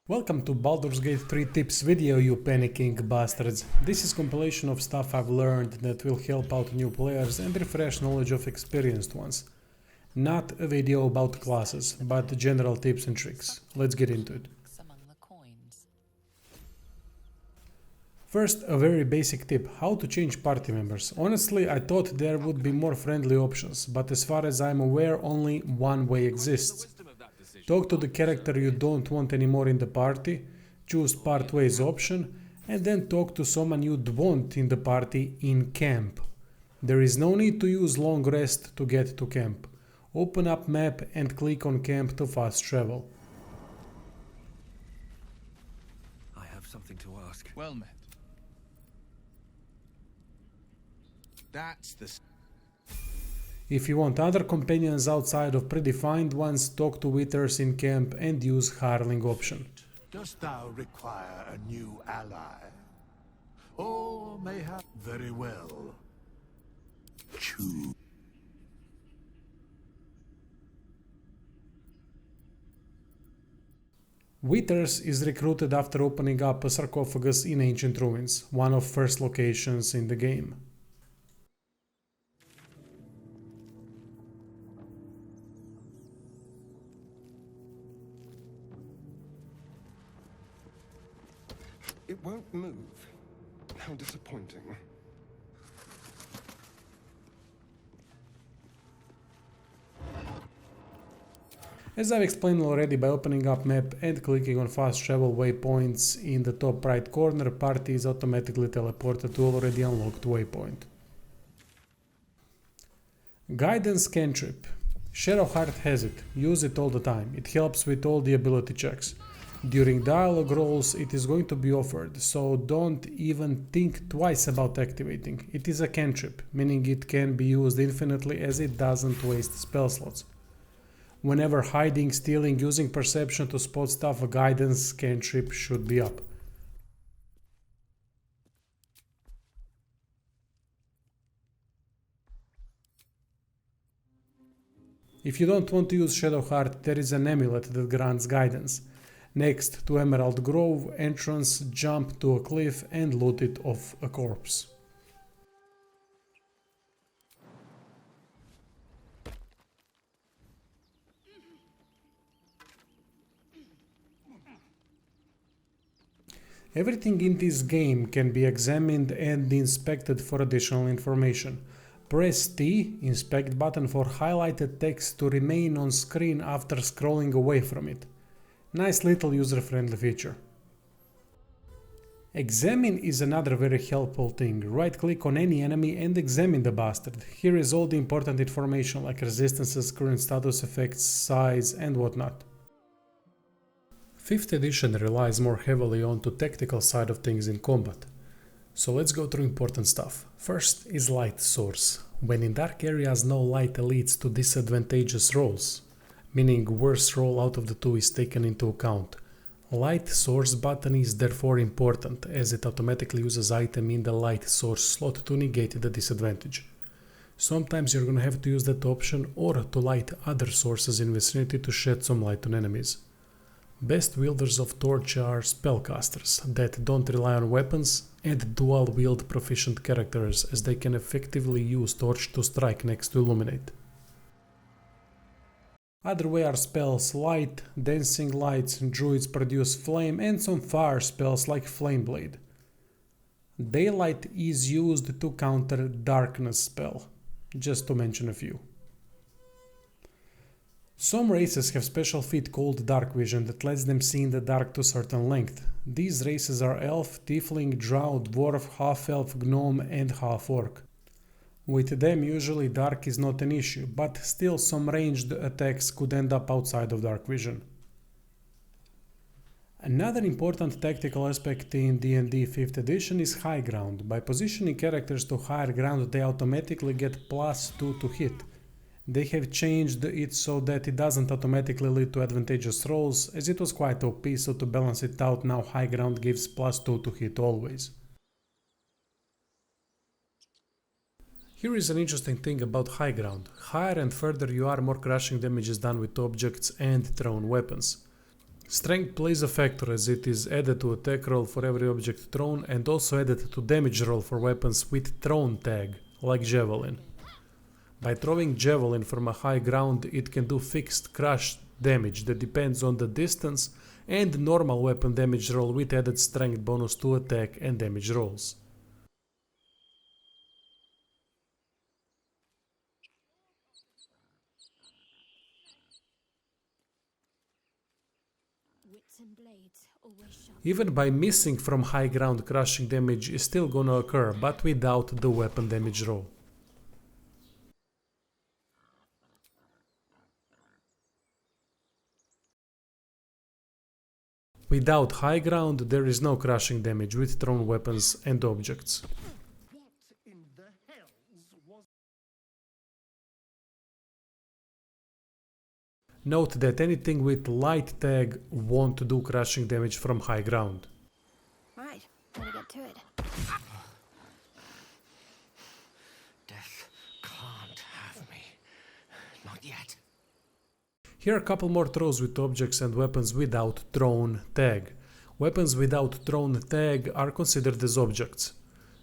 Welcome to Baldur's Gate 3 tips video, you panicking bastards. This is compilation of stuff I've learned that will help out new players and refresh knowledge of experienced ones. Not a video about classes, but general tips and tricks. Let's get into it. First, a very basic tip, how to change party members. Honestly, I thought there would be more friendly options, but as far as I'm aware, only one way exists. Talk to the character you don't want anymore in the party, choose part ways option, and then talk to someone you'd want in the party in camp. There is no need to use long rest to get to camp. Open up map and click on camp to fast travel. I have something to ask. Well met. That's the... If you want other companions outside of predefined ones, talk to Withers in camp and use Hireling option. Dost thou require a new ally? Or mayhap very well. Choose. Withers is recruited after opening up a sarcophagus in ancient ruins, one of first locations in the game. It won't move. How disappointing. As I've explained already, by opening up map and clicking on fast travel waypoints in the top right corner, party is automatically teleported to already unlocked waypoint. Guidance cantrip. Shadowheart has it. Use it all the time. It helps with all the ability checks. During dialogue rolls it is going to be offered, so don't even think twice about activating. It is a cantrip, meaning it can be used infinitely as it doesn't waste spell slots. Whenever hiding, stealing, using perception to spot stuff, a guidance cantrip should be up. If you don't want to use Shadowheart, there is an amulet that grants guidance. Next to Emerald Grove entrance, jump to a cliff and loot it off a corpse. Everything in this game can be examined and inspected for additional information. Press T, inspect button, for highlighted text to remain on screen after scrolling away from it. Nice little user-friendly feature. Examine is another very helpful thing. Right-click on any enemy and examine the bastard. Here is all the important information like resistances, current status effects, size and whatnot. 5th edition relies more heavily onto tactical side of things in combat. So let's go through important stuff. First is light source. When in dark areas, no light leads to disadvantageous rolls, meaning worst roll out of the two is taken into account. Light source button is therefore important, as it automatically uses item in the light source slot to negate the disadvantage. Sometimes you're gonna have to use that option or to light other sources in vicinity to shed some light on enemies. Best wielders of torch are spellcasters that don't rely on weapons and dual wield proficient characters, as they can effectively use torch to strike next to illuminate. Other way are spells light, dancing lights, druids produce flame and some fire spells like flame blade. Daylight is used to counter darkness spell, just to mention a few. Some races have special feat called dark vision that lets them see in the dark to a certain length. These races are elf, tiefling, drow, dwarf, half-elf, gnome and half-orc. With them usually dark is not an issue, but still some ranged attacks could end up outside of dark vision. Another important tactical aspect in D&D 5th edition is high ground. By positioning characters to higher ground, they automatically get +2 to hit. They have changed it so that it doesn't automatically lead to advantageous rolls, as it was quite OP, so to balance it out now high ground gives +2 to hit always. Here is an interesting thing about high ground. Higher and further you are, more crushing damage is done with objects and thrown weapons. Strength plays a factor as it is added to attack roll for every object thrown and also added to damage roll for weapons with thrown tag, like javelin. By throwing javelin from a high ground, it can do fixed crush damage that depends on the distance and normal weapon damage roll with added strength bonus to attack and damage rolls. Even by missing from high ground, crushing damage is still gonna occur, but without the weapon damage roll. Without high ground, there is no crushing damage with thrown weapons and objects. Note that anything with light tag won't do crushing damage from high ground. Right, gotta get to it. Death can't have me. Not yet. Here are a couple more throws with objects and weapons without thrown tag. Weapons without thrown tag are considered as objects.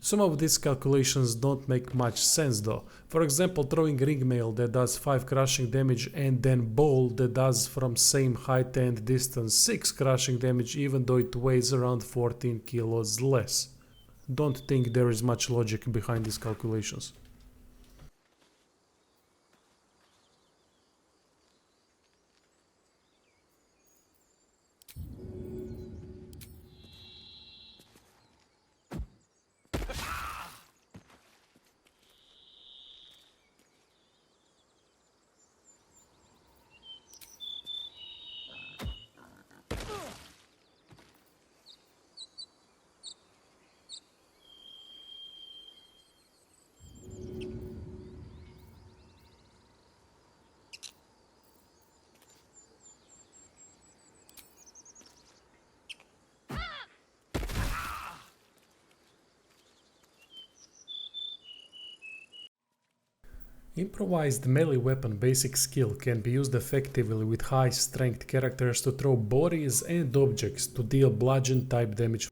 Some of these calculations don't make much sense though. For example, throwing ring mail that does 5 crushing damage and then bowl that does from same height and distance 6 crushing damage even though it weighs around 14 kilos less. Don't think there is much logic behind these calculations. Improvised melee weapon basic skill can be used effectively with high strength characters to throw bodies and objects to deal bludgeon type damage.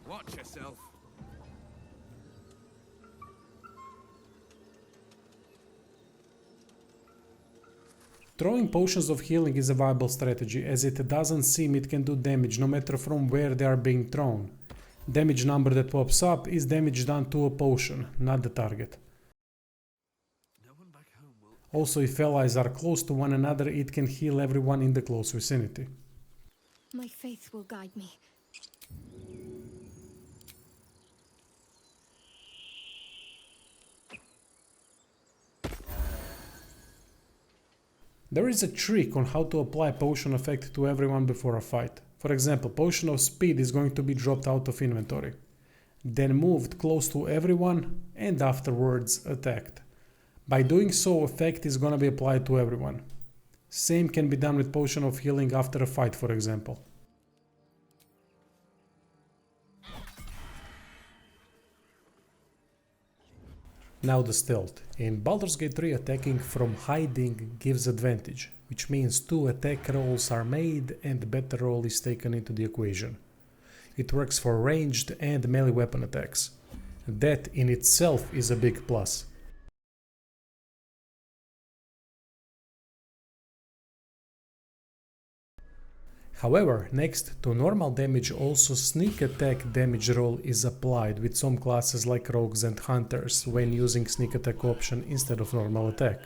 Watch yourself. Throwing potions of healing is a viable strategy as it doesn't seem it can do damage no matter from where they are being thrown. Damage number that pops up is damage done to a potion, not the target. No one back home will... Also, if allies are close to one another, it can heal everyone in the close vicinity. My faith will guide me. There is a trick on how to apply potion effect to everyone before a fight. For example, potion of speed is going to be dropped out of inventory, then moved close to everyone and afterwards attacked. By doing so, effect is gonna be applied to everyone. Same can be done with potion of healing after a fight, for example. Now the stealth. In Baldur's Gate 3, attacking from hiding gives advantage, which means 2 attack rolls are made and better roll is taken into the equation. It works for ranged and melee weapon attacks. That in itself is a big plus. However, next to normal damage also sneak attack damage roll is applied with some classes like rogues and hunters when using sneak attack option instead of normal attack.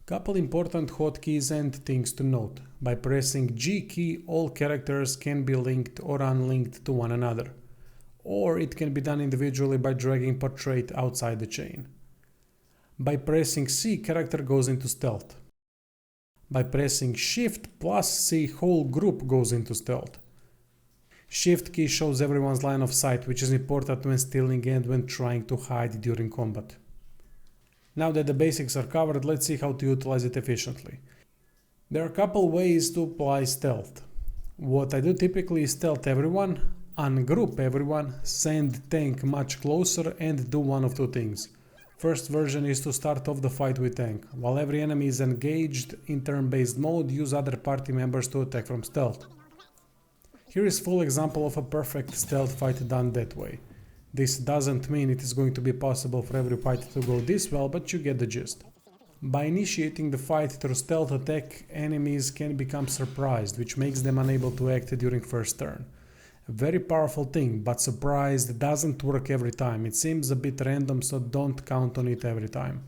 Couple important hotkeys and things to note. By pressing G key, all characters can be linked or unlinked to one another, or it can be done individually by dragging portrait outside the chain. By pressing C, character goes into stealth. By pressing Shift plus C, whole group goes into stealth. Shift key shows everyone's line of sight, which is important when stealing and when trying to hide during combat. Now that the basics are covered, let's see how to utilize it efficiently. There are a couple ways to apply stealth. What I do typically is stealth everyone, ungroup everyone, send tank much closer, and do one of two things. First version is to start off the fight with tank. While every enemy is engaged in turn-based mode, use other party members to attack from stealth. Here is full example of a perfect stealth fight done that way. This doesn't mean it is going to be possible for every fight to go this well, but you get the gist. By initiating the fight through stealth attack, enemies can become surprised, which makes them unable to act during first turn. A very powerful thing, but surprised doesn't work every time. It seems a bit random, so don't count on it every time.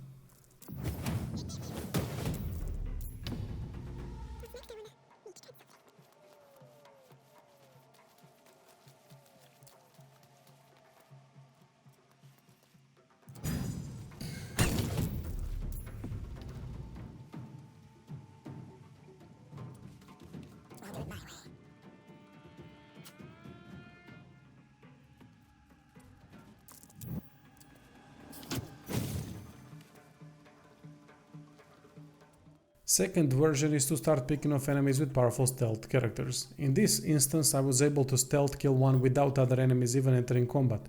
Second version is to start picking off enemies with powerful stealth characters. In this instance, I was able to stealth kill one without other enemies even entering combat.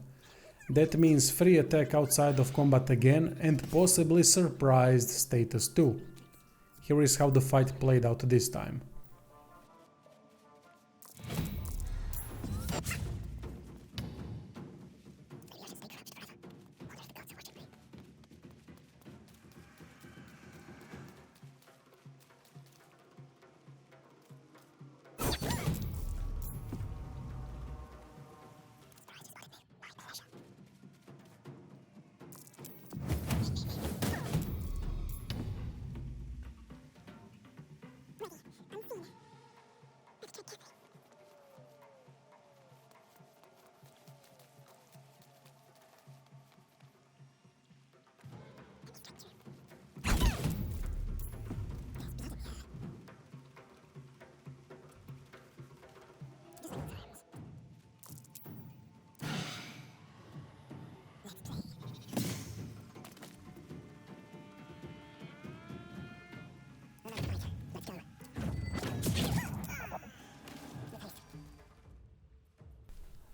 That means free attack outside of combat again and possibly surprised status too. Here is how the fight played out this time.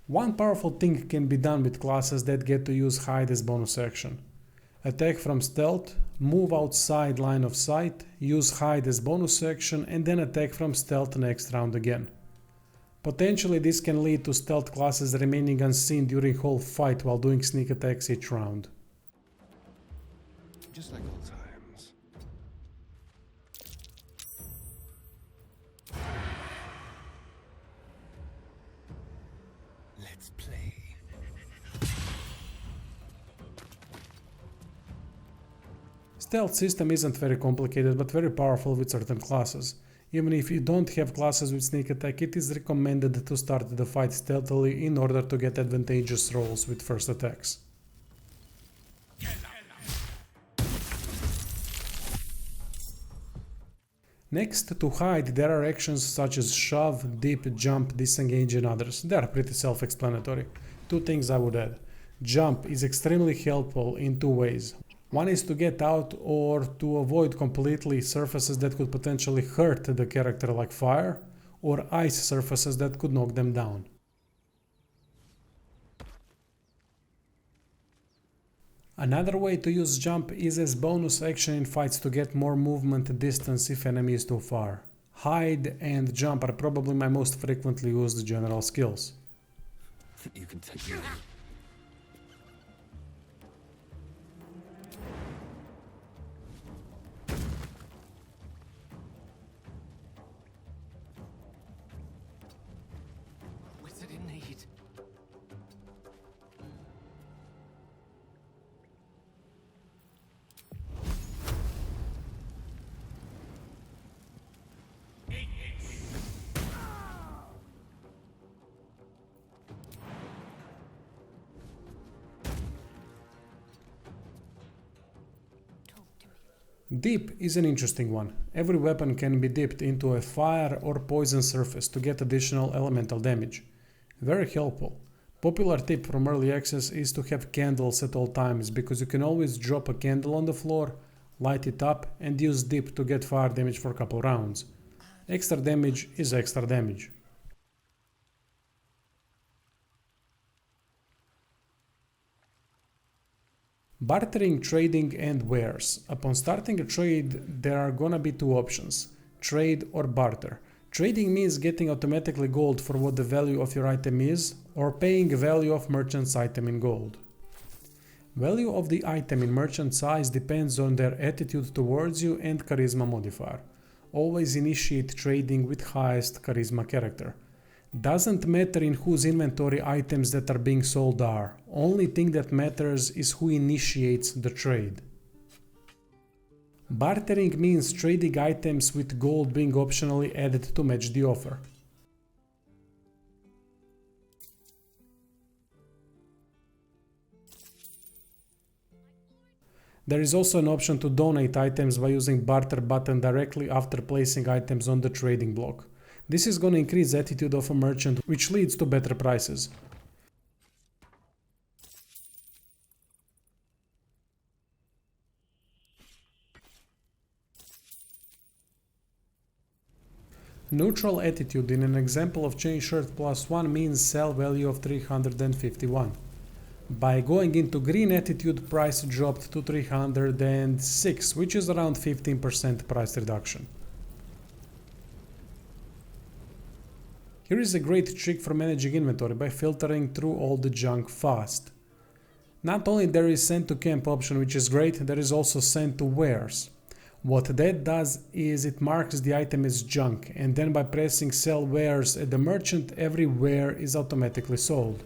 One powerful thing can be done with classes that get to use hide as bonus action. Attack from stealth, move outside line of sight, use hide as bonus action, and then attack from stealth next round again. Potentially this can lead to stealth classes remaining unseen during whole fight while doing sneak attacks each round. Just like old times. Let's play. Stealth system isn't very complicated but very powerful with certain classes. Even if you don't have classes with sneak attack, it is recommended to start the fight stealthily in order to get advantageous rolls with first attacks. Next, to hide, there are actions such as shove, dip, jump, disengage and others. They are pretty self-explanatory. Two things I would add. Jump is extremely helpful in two ways. One is to get out or to avoid completely surfaces that could potentially hurt the character like fire, or ice surfaces that could knock them down. Another way to use jump is as bonus action in fights to get more movement distance if enemy is too far. Hide and jump are probably my most frequently used general skills. You can take me. What's it in need? Dip is an interesting one. Every weapon can be dipped into a fire or poison surface to get additional elemental damage. Very helpful. Popular tip from early access is to have candles at all times, because you can always drop a candle on the floor, light it up and use dip to get fire damage for a couple rounds. Extra damage is extra damage. Bartering, trading and wares. Upon starting a trade, there are gonna be two options: trade or barter. Trading means getting automatically gold for what the value of your item is, or paying the value of merchant's item in gold. Value of the item in merchant's eyes depends on their attitude towards you and charisma modifier. Always initiate trading with highest charisma character. Doesn't matter in whose inventory items that are being sold are. Only thing that matters is who initiates the trade. Bartering means trading items with gold being optionally added to match the offer. There is also an option to donate items by using barter button directly after placing items on the trading block. This is going to increase attitude of a merchant, which leads to better prices. Neutral attitude in an example of chain shirt +1 means sell value of 351. By going into green attitude, price dropped to 306, which is around 15% price reduction. Here is a great trick for managing inventory by filtering through all the junk fast. Not only there is send to camp option, which is great, there is also send to wares. What that does is it marks the item as junk, and then by pressing sell wares at the merchant, every ware is automatically sold.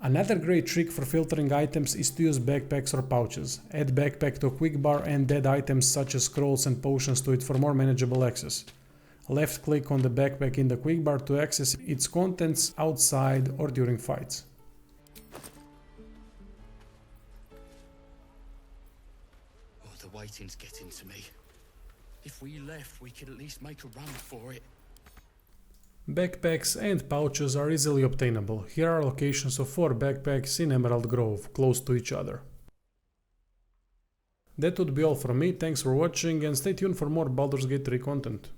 Another great trick for filtering items is to use backpacks or pouches. Add backpack to quick bar and add items such as scrolls and potions to it for more manageable access. Left click on the backpack in the quick bar to access its contents outside or during fights. Oh, the waiting's getting to me. If we left, we could at least make a run for it. Backpacks and pouches are easily obtainable. Here are locations of 4 backpacks in Emerald Grove, close to each other. That would be all from me, thanks for watching and stay tuned for more Baldur's Gate 3 content.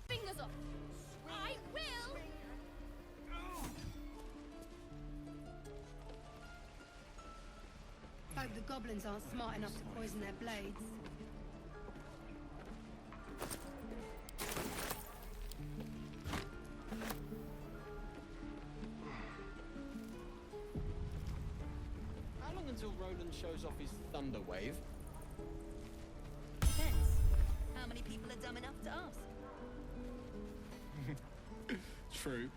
Fingers off! I will! Hope the goblins aren't smart enough to poison their blades. How long until Roland shows off his thunder wave? Depends. How many people are dumb enough to ask? True.